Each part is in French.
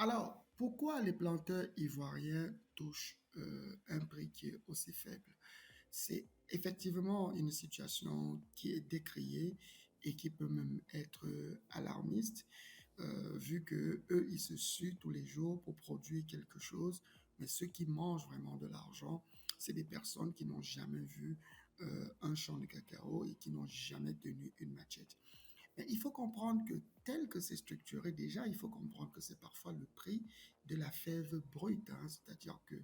Alors, pourquoi les planteurs ivoiriens touchent un prix qui est aussi faible? C'est effectivement une situation qui est décriée et qui peut même être alarmiste, vu que eux, ils se suent tous les jours pour produire quelque chose, mais ceux qui mangent vraiment de l'argent, c'est des personnes qui n'ont jamais vu un champ de cacao et qui n'ont jamais tenu une machette. Mais il faut comprendre que tel que c'est structuré déjà, il faut comprendre que c'est parfois le prix de la fève brute, hein. C'est-à-dire que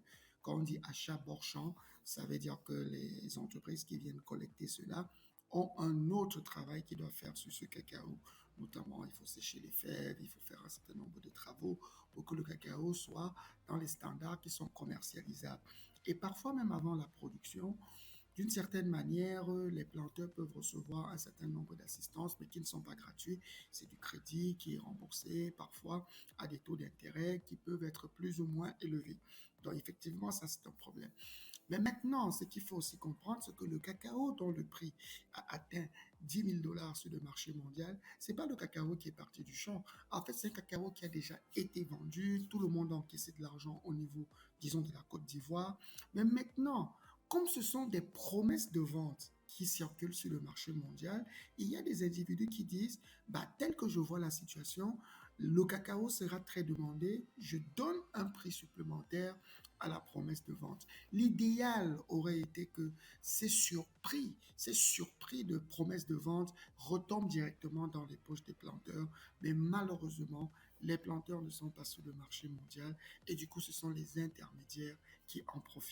quand on dit achat borchant, ça veut dire que les entreprises qui viennent collecter cela ont un autre travail qu'ils doivent faire sur ce cacao. Notamment, il faut sécher les fèves, il faut faire un certain nombre de travaux pour que le cacao soit dans les standards qui sont commercialisables. Et parfois, même avant la production, d'une certaine manière, les planteurs peuvent recevoir un certain nombre d'assistances, mais qui ne sont pas gratuits. C'est du crédit qui est remboursé parfois à des taux d'intérêt qui peuvent être plus ou moins élevés. Donc effectivement, ça c'est un problème. Mais maintenant, ce qu'il faut aussi comprendre, c'est que le cacao dont le prix a atteint 10 000 $ sur le marché mondial, c'est pas le cacao qui est parti du champ. En fait, c'est un cacao qui a déjà été vendu. Tout le monde a encaissé de l'argent au niveau, disons, de la Côte d'Ivoire. Mais maintenant, comme ce sont des promesses de vente qui circulent sur le marché mondial, il y a des individus qui disent, bah, tel que je vois la situation, le cacao sera très demandé, je donne un prix supplémentaire à la promesse de vente. L'idéal aurait été que ces surpris de promesses de vente retombent directement dans les poches des planteurs, mais malheureusement, les planteurs ne sont pas sur le marché mondial et du coup, ce sont les intermédiaires qui en profitent.